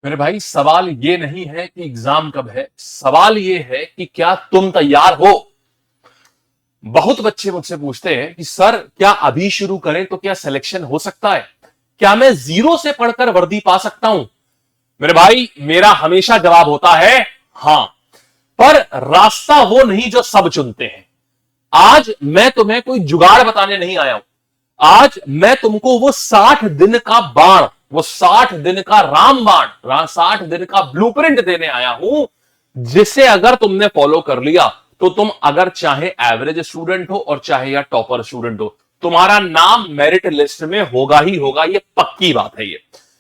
मेरे भाई सवाल ये नहीं है कि एग्जाम कब है, सवाल ये है कि क्या तुम तैयार हो। बहुत बच्चे मुझसे पूछते हैं कि सर क्या अभी शुरू करें तो क्या सिलेक्शन हो सकता है, क्या मैं जीरो से पढ़कर वर्दी पा सकता हूं। मेरे भाई मेरा हमेशा जवाब होता है हां, पर रास्ता वो नहीं जो सब चुनते हैं। आज मैं तुम्हें कोई जुगाड़ बताने नहीं आया हूं। आज मैं तुमको वो 60 दिन का बाण, वो 60 दिन का रामबाण, 60 दिन का ब्लूप्रिंट देने आया हूं, जिसे अगर तुमने फॉलो कर लिया तो तुम अगर चाहे एवरेज स्टूडेंट हो और चाहे या टॉपर स्टूडेंट हो, तुम्हारा नाम मेरिट लिस्ट में होगा ही होगा। ये पक्की बात है।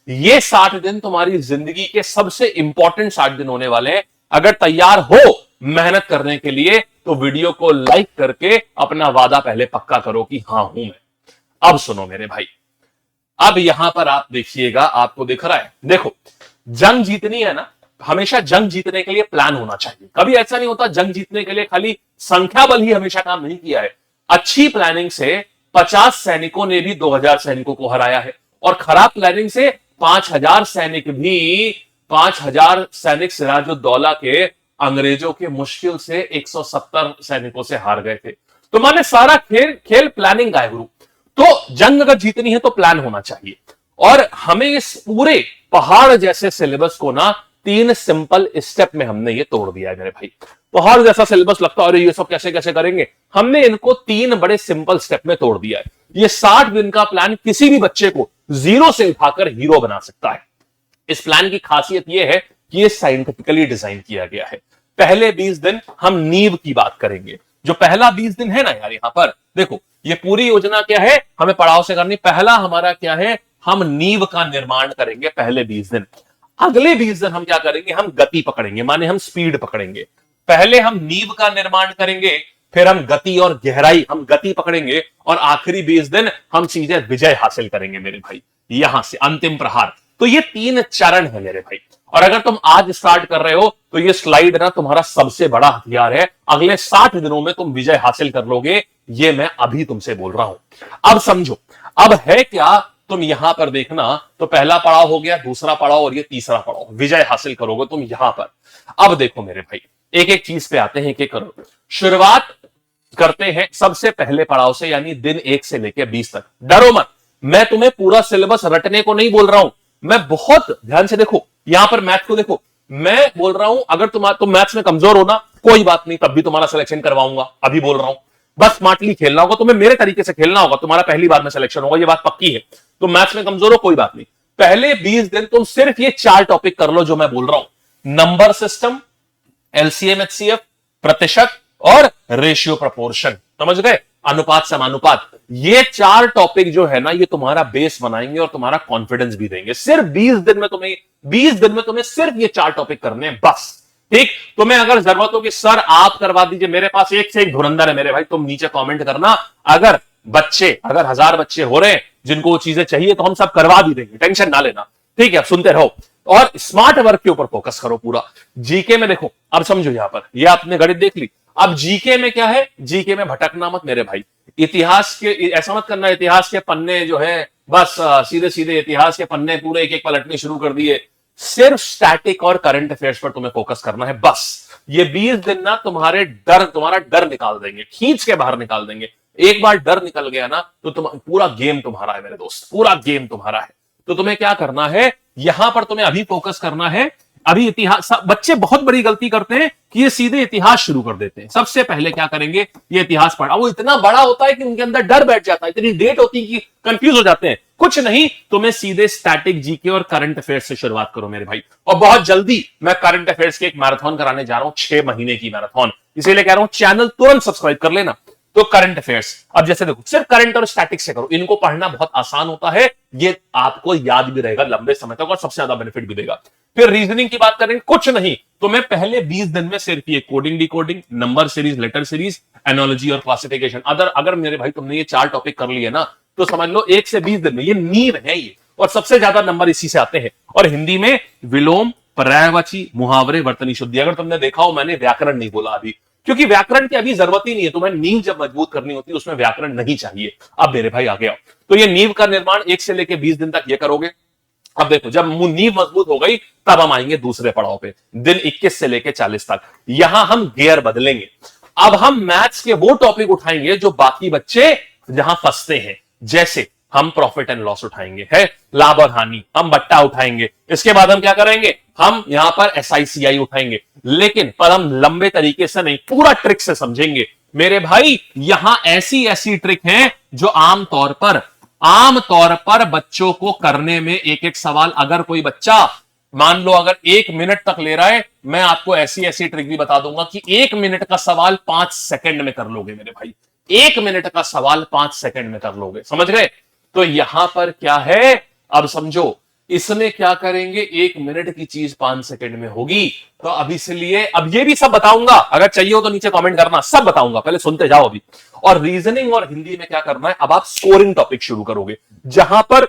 ये 60 दिन तुम्हारी जिंदगी के सबसे इंपॉर्टेंट 60 दिन होने वाले हैं। अगर तैयार हो मेहनत करने के लिए तो वीडियो को लाइक करके अपना वादा पहले पक्का करो कि हां हूं मैं। अब सुनो मेरे भाई, अब यहां पर आप देखिएगा, आपको दिख रहा है, देखो जंग जीतनी है ना, हमेशा जंग जीतने के लिए प्लान होना चाहिए। कभी ऐसा नहीं होता जंग जीतने के लिए खाली संख्या बल ही हमेशा काम नहीं किया है। अच्छी प्लानिंग से 50 सैनिकों ने भी 2000 सैनिकों को हराया है, और खराब प्लानिंग से 5000 सैनिक भी 5000 सैनिक सिराजुद्दौला के अंग्रेजों के मुश्किल से 170 सैनिकों से हार गए थे। तो माने सारा खेल खेल प्लानिंग का है गुरु। तो जंग अगर जीतनी है तो प्लान होना चाहिए। और हमें इस पूरे पहाड़ जैसे सिलेबस को ना 3 सिंपल स्टेप में हमने ये तोड़ दिया है मेरे भाई। पहाड़ जैसा सिलेबस लगता है, अरे ये सब कैसे कैसे करेंगे, हमने इनको 3 बड़े सिंपल स्टेप में तोड़ दिया है। ये 60 दिन का प्लान किसी भी बच्चे को जीरो से उठाकर हीरो बना सकता है। इस प्लान की खासियत यह है कि ये साइंटिफिकली डिजाइन किया गया है। पहले 20 दिन हम नींव की बात करेंगे। जो पहला 20 दिन है ना यार, यहां पर देखो ये पूरी योजना क्या है, हमें पड़ाव से करनी। पहला हमारा क्या है, हम नींव का निर्माण करेंगे पहले 20 दिन। अगले 20 दिन हम क्या करेंगे, हम गति पकड़ेंगे, माने हम स्पीड पकड़ेंगे। पहले हम नींव का निर्माण करेंगे, फिर हम गति और गहराई, हम गति पकड़ेंगे, और आखिरी 20 दिन हम सीधे विजय हासिल करेंगे मेरे भाई, यहां से अंतिम प्रहार। तो ये 3 चरण है मेरे भाई। और अगर तुम आज स्टार्ट कर रहे हो तो ये स्लाइड ना तुम्हारा सबसे बड़ा हथियार है। अगले 60 दिनों में तुम विजय हासिल कर लोगे, ये मैं अभी तुमसे बोल रहा हूं। अब समझो, अब है क्या, तुम यहां पर देखना, तो पहला पड़ाव हो गया, दूसरा पड़ाव और ये तीसरा पड़ाव, विजय हासिल करोगे तुम यहां पर। अब देखो मेरे भाई, एक एक चीज पे आते हैं, एक एक करो। शुरुआत करते हैं सबसे पहले पड़ाव से, यानी दिन 1 से लेकर 20 तक। डरो मत, मैं तुम्हें पूरा सिलेबस रटने को नहीं बोल रहा हूं। मैं बहुत ध्यान से देखो, यहां पर मैथ को देखो, मैं बोल रहा हूं अगर तुम मैथ्स में कमजोर हो ना, कोई बात नहीं, तब भी तुम्हारा सिलेक्शन करवाऊंगा। अभी बोल रहा हूं, बस स्मार्टली खेलना होगा, तुम्हें मेरे तरीके से खेलना होगा, तुम्हारा पहली बार में सिलेक्शन होगा, ये बात पक्की है। तुम मैथ्स में कमजोर हो कोई बात नहीं, पहले 20 दिन तुम सिर्फ ये 4 टॉपिक कर लो जो मैं बोल रहा हूं। नंबर सिस्टम, एलसीएम एचसीएफ, प्रतिशत और रेशियो प्रपोर्शन। समझ गए, अनुपात समानुपात। ये 4 टॉपिक जो है ना, ये तुम्हारा बेस बनाएंगे और तुम्हारा कॉन्फिडेंस भी देंगे। सिर्फ 20 दिन में तुम्हें सिर्फ ये 4 टॉपिक करने हैं बस। ठीक, तुम्हें अगर जरूरत हो कि सर आप करवा दीजिए, मेरे पास एक से एक धुरंधर है मेरे भाई, तुम नीचे कमेंट करना। अगर 1000 बच्चे हो रहे हैं जिनको वो चीजें चाहिए तो हम सब करवा भी देंगे, टेंशन ना लेना। ठीक है, सुनते रहो और स्मार्ट वर्क के ऊपर फोकस करो पूरा। जीके में देखो, अब समझो, यहां पर ये आपने गणित देख ली। अब जीके में क्या है, जीके में भटकना मत मेरे भाई। इतिहास के ऐसा मत करना, इतिहास के पन्ने जो है बस सीधे सीधे इतिहास के पन्ने पूरे एक एक पलटने शुरू कर दिए। सिर्फ स्टैटिक और करंट अफेयर्स पर तुम्हें फोकस करना है बस। ये 20 दिन ना तुम्हारा डर निकाल देंगे, खींच के बाहर निकाल देंगे। एक बार डर निकल गया ना तो पूरा गेम तुम्हारा है मेरे दोस्त, पूरा गेम तुम्हारा है। तो तुम्हें क्या करना है, यहां पर तुम्हें अभी फोकस करना है। अभी इतिहास, बच्चे बहुत बड़ी गलती करते हैं कि ये सीधे इतिहास शुरू कर देते हैं। सबसे पहले क्या करेंगे, ये इतिहास पढ़ा, वो इतना बड़ा होता है कि उनके अंदर डर बैठ जाता है, इतनी डेट होती है कि कंफ्यूज हो जाते हैं। कुछ नहीं, तुम्हें सीधे स्टैटिक जीके और करंट अफेयर्स से शुरुआत करो मेरे भाई। और बहुत जल्दी मैं करंट अफेयर्स की एक मैराथन कराने जा रहा हूं, 6 महीने की मैराथन। इसीलिए कह रहा हूं चैनल तुरंत सब्सक्राइब कर लेना। तो करंट अफेयर्स, अब जैसे देखो, सिर्फ करंट और स्टैटिक से करो, इनको पढ़ना बहुत आसान होता है, ये आपको याद भी रहेगा लंबे समय तक और सबसे ज्यादा बेनिफिट भी देगा। फिर रीजनिंग की बात करें, कुछ नहीं, तो मैं पहले 20 दिन में सिर्फ ये coding, decoding, number series, letter series, analogy और क्लासिफिकेशन। अगर मेरे भाई तुमने ये 4 टॉपिक कर लिए ना, तो समझ लो 1 से 20 दिन में ये नींव है ये, और सबसे ज्यादा नंबर इसी से आते हैं। और हिंदी में विलोम, पर्यायवाची, मुहावरे, वर्तनी शुद्धि। अगर तुमने देखा हो, मैंने व्याकरण नहीं बोला अभी, क्योंकि व्याकरण की अभी जरूरत ही नहीं है। तुम्हें नींव जब मजबूत करनी होती है उसमें व्याकरण नहीं चाहिए। अब मेरे भाई आ गया, तो ये नींव का निर्माण 1 से लेकर 20 दिन तक ये करोगे। अब देखो, जब नींव मजबूत हो गई तब हम आएंगे दूसरे पड़ाव पे, दिन 21 से लेके 40 तक। यहां हम गियर बदलेंगे। अब हम मैथ्स के वो टॉपिक उठाएंगे जो बाकी बच्चे जहां फंसते हैं। जैसे हम प्रॉफिट एंड लॉस उठाएंगे, है लाभ और हानि, हम बट्टा उठाएंगे। इसके बाद हम क्या करेंगे, हम यहां पर एसआईसीआई उठाएंगे, लेकिन पर हम लंबे तरीके से नहीं, पूरा ट्रिक से समझेंगे मेरे भाई। यहां ऐसी ऐसी ट्रिक है जो आमतौर पर बच्चों को करने में, एक एक सवाल अगर कोई बच्चा मान लो अगर 1 मिनट तक ले रहा है, मैं आपको ऐसी ऐसी ट्रिक भी बता दूंगा कि 1 मिनट का सवाल 5 सेकंड में कर लोगे मेरे भाई। 1 मिनट का सवाल 5 सेकंड में कर लोगे, समझ गए। तो यहां पर क्या है, अब समझो, इसमें क्या करेंगे, 1 मिनट की चीज 5 सेकंड में होगी। तो अभी इसलिए अब ये भी सब बताऊंगा, अगर चाहिए हो तो नीचे कमेंट करना, सब बताऊंगा, पहले सुनते जाओ अभी। और रीजनिंग और हिंदी में क्या करना है, अब आप स्कोरिंग टॉपिक शुरू करोगे, जहां पर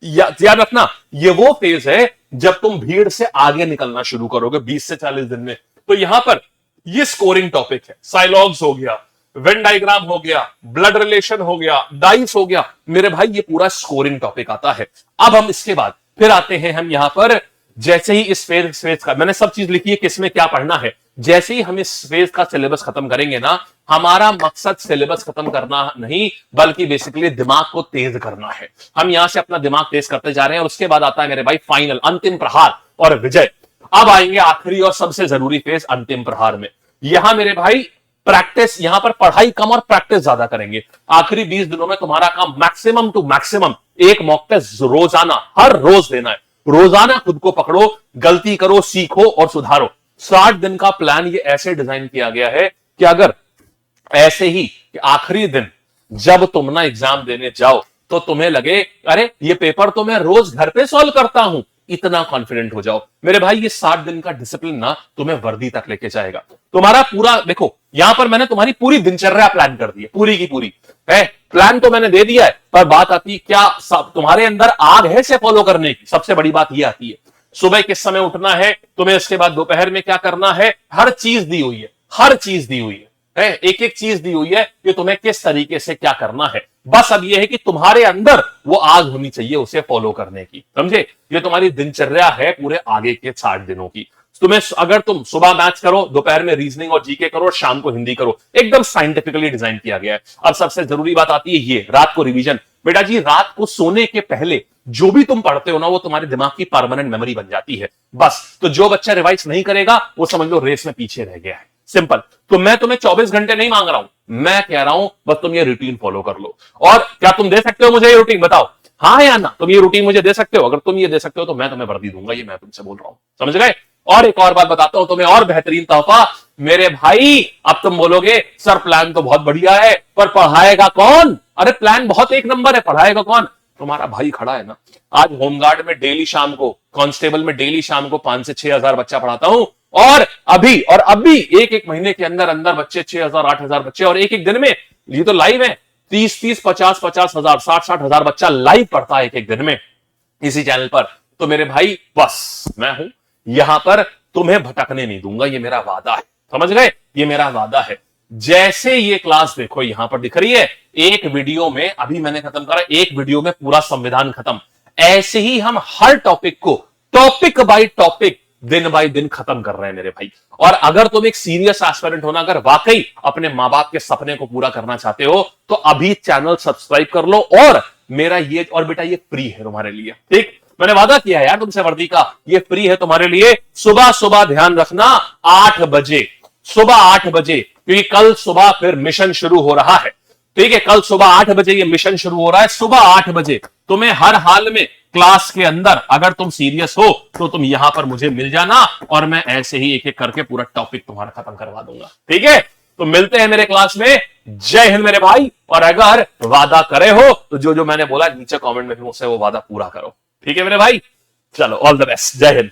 याद रखना ये वो फेज है जब तुम भीड़ से आगे निकलना शुरू करोगे 20 से 40 दिन में। तो यहां पर ये स्कोरिंग टॉपिक है। साइलॉग्स हो गया, वेन डायग्राम हो गया, ब्लड रिलेशन हो गया, डाइस हो गया, मेरे भाई ये पूरा स्कोरिंग टॉपिक आता है। अब हम इसके बाद फिर आते हैं हम यहां पर, जैसे ही इस फेज का मैंने सब चीज लिखी है किसमें क्या पढ़ना है। जैसे ही हम इस फेज का सिलेबस खत्म करेंगे ना, हमारा मकसद सिलेबस खत्म करना नहीं, बल्कि बेसिकली दिमाग को तेज करना है। हम यहां से अपना दिमाग तेज करते जा रहे हैं और उसके बाद आता है मेरे भाई फाइनल, अंतिम प्रहार और विजय। अब आएंगे आखिरी और सबसे जरूरी फेज, अंतिम प्रहार में। यहां मेरे भाई प्रैक्टिस, यहां पर पढ़ाई कम और प्रैक्टिस ज्यादा करेंगे। आखिरी 20 दिनों में तुम्हारा काम मैक्सिमम टू मैक्सिमम एक मॉक टेस्ट रोजाना, हर रोज देना है। रोजाना खुद को पकड़ो, गलती करो, सीखो और सुधारो। 60 दिन का प्लान ये ऐसे डिजाइन किया गया है कि अगर ऐसे ही कि आखिरी दिन जब तुम ना एग्जाम देने जाओ तो तुम्हें लगे अरे ये पेपर तो मैं रोज घर पे सॉल्व करता हूं, इतना कॉन्फिडेंट हो जाओ मेरे भाई। ये 60 दिन का डिसिप्लिन ना तुम्हें वर्दी तक लेके जाएगा। तुम्हारा पूरा देखो, यहां पर मैंने तुम्हारी पूरी दिनचर्या प्लान कर दी है, पूरी की पूरी है। प्लान तो मैंने दे दिया है, पर बात आती है क्या तुम्हारे अंदर आग है इसे फॉलो करने की। सबसे बड़ी बात यह आती है सुबह किस समय उठना है तुम्हें, इसके बाद दोपहर में क्या करना है, हर चीज दी हुई है, हर चीज दी हुई है, एक एक चीज दी हुई है कि तुम्हें किस तरीके से क्या करना है। बस अब यह है कि तुम्हारे अंदर वो आग होनी चाहिए उसे फॉलो करने की, समझे। ये तुम्हारी दिनचर्या है पूरे आगे के 60 दिनों की। तुम्हें अगर तुम सुबह मैथ्स करो, दोपहर में रीजनिंग और जीके करो, शाम को हिंदी करो, एकदम साइंटिफिकली डिजाइन किया गया है। अब सबसे जरूरी बात आती है ये रात को रिवीजन। बेटा जी रात को सोने के पहले जो भी तुम पढ़ते हो ना वो तुम्हारे दिमाग की परमानेंट मेमोरी बन जाती है। बस तो जो बच्चा रिवाइज नहीं करेगा वो समझ लो रेस में पीछे रह गया है, सिंपल। तो मैं तुम्हें 24 घंटे नहीं मांग रहा हूं, मैं कह रहा हूं बस तुम ये रूटीन फॉलो कर लो। और क्या तुम दे सकते हो मुझे ये रूटीन, बताओ हाँ या ना। तुम ये रूटीन मुझे दे सकते हो, अगर तुम ये दे सकते हो तो मैं तुम्हें वर्दी दूंगा, ये मैं तुमसे बोल रहा हूं, समझ गए। और एक और बात बताता हूं तुम्हें, और बेहतरीन तोहफा मेरे भाई। अब तुम बोलोगे सर प्लान तो बहुत बढ़िया है पर पढ़ाएगा कौन। अरे प्लान बहुत एक नंबर है, पढ़ाएगा कौन। तुम्हारा भाई खड़ा है ना, आज होमगार्ड में डेली शाम को, कांस्टेबल में डेली शाम को 5 से 6 हजार बच्चा पढ़ाता हूं। और अभी एक एक महीने के अंदर अंदर बच्चे 6,000 8,000 बच्चे, और एक एक दिन में, ये तो लाइव है, 30 50 हजार 60 हजार बच्चा लाइव पढ़ता है एक एक दिन में इसी चैनल पर। तो मेरे भाई बस मैं हूं यहां पर, तुम्हें भटकने नहीं दूंगा, ये मेरा वादा है, समझ गए, ये मेरा वादा है। जैसे ये क्लास देखो यहां पर दिख रही है, एक वीडियो में अभी मैंने खत्म करा, एक वीडियो में पूरा संविधान खत्म। ऐसे ही हम हर टॉपिक को टॉपिक बाय टॉपिक दिन बाय दिन खत्म कर रहे हैं मेरे भाई। और अगर तुम एक सीरियस एस्पिरेंट होना, अगर वाकई अपने मां बाप के सपने को पूरा करना चाहते हो तो अभी चैनल सब्सक्राइब कर लो। और मेरा ये, और बेटा ये फ्री है तुम्हारे लिए, ठीक, मैंने वादा किया है यार तुमसे वर्दी का, ये फ्री है तुम्हारे लिए। सुबह सुबह ध्यान रखना 8 बजे, सुबह 8 बजे, क्योंकि कल सुबह फिर मिशन शुरू हो रहा है, ठीक है। कल सुबह 8 बजे ये मिशन शुरू हो रहा है, सुबह 8 बजे। तुम्हें हर हाल में क्लास के अंदर अगर तुम सीरियस हो तो तुम यहां पर मुझे मिल जाना और मैं ऐसे ही एक एक करके पूरा टॉपिक तुम्हारा खत्म करवा दूंगा, ठीक है। तो मिलते हैं मेरे क्लास में। जय हिंद मेरे भाई। और अगर वादा करे हो तो जो जो मैंने बोला नीचे कमेंट में भी मुझसे वो वादा पूरा करो, ठीक है मेरे भाई। चलो ऑल द बेस्ट, जय हिंद।